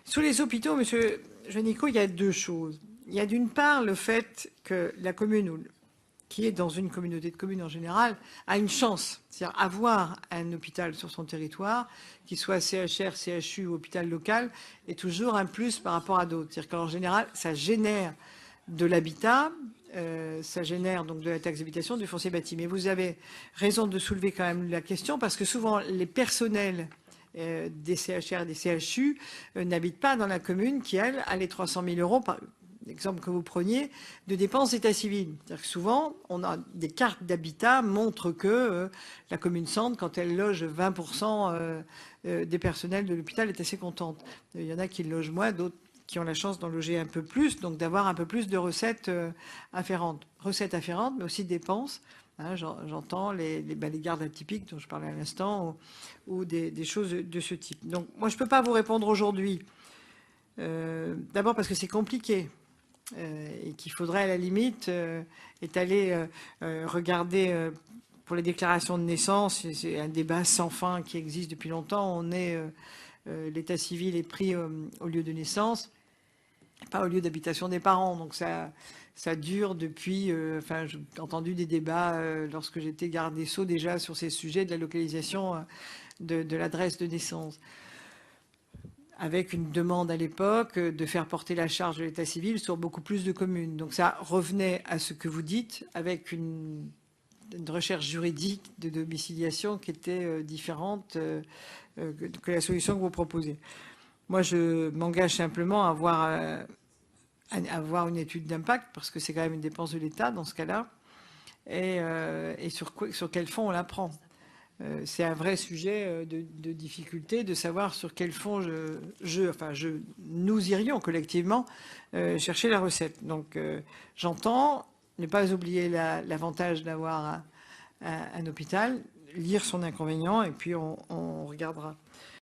Sur les hôpitaux, Monsieur Janico, il y a deux choses. Il y a d'une part le fait que la commune, qui est dans une communauté de communes en général, a une chance, c'est-à-dire avoir un hôpital sur son territoire, qu'il soit CHR, CHU ou hôpital local, est toujours un plus par rapport à d'autres. C'est-à-dire qu'en général, ça génère de l'habitat, ça génère donc de la taxe d'habitation, du foncier bâti. Mais vous avez raison de soulever quand même la question, parce que souvent les personnels des CHR et des CHU n'habitent pas dans la commune qui, elle, a les 300 000 euros, par l'exemple que vous preniez, de dépenses d'état civil. C'est-à-dire que souvent, on a des cartes d'habitat montrent que la commune centre, quand elle loge 20% des personnels de l'hôpital, est assez contente. Il y en a qui logent moins, d'autres qui ont la chance d'en loger un peu plus, donc d'avoir un peu plus de recettes afférentes. Recettes afférentes, mais aussi dépenses. Hein, j'entends les gardes atypiques dont je parlais à l'instant ou des choses de ce type. Donc moi, je ne peux pas vous répondre aujourd'hui. D'abord parce que c'est compliqué et qu'il faudrait à la limite aller regarder pour les déclarations de naissance. C'est un débat sans fin qui existe depuis longtemps. L'état civil est pris au lieu de naissance, pas au lieu d'habitation des parents. Donc ça dure depuis. Enfin, j'ai entendu des débats lorsque j'étais garde des Sceaux déjà sur ces sujets de la localisation de l'adresse de naissance, avec une demande à l'époque de faire porter la charge de l'état civil sur beaucoup plus de communes. Donc ça revenait à ce que vous dites, avec une recherche juridique de domiciliation qui était différente que la solution que vous proposez. Moi, je m'engage simplement à avoir une étude d'impact, parce que c'est quand même une dépense de l'État dans ce cas-là, et sur quel fonds on la prend. C'est un vrai sujet de difficulté de savoir sur quel fonds nous irions collectivement chercher la recette. Donc j'entends ne pas oublier l'avantage d'avoir un hôpital, lire son inconvénient, et puis on regardera.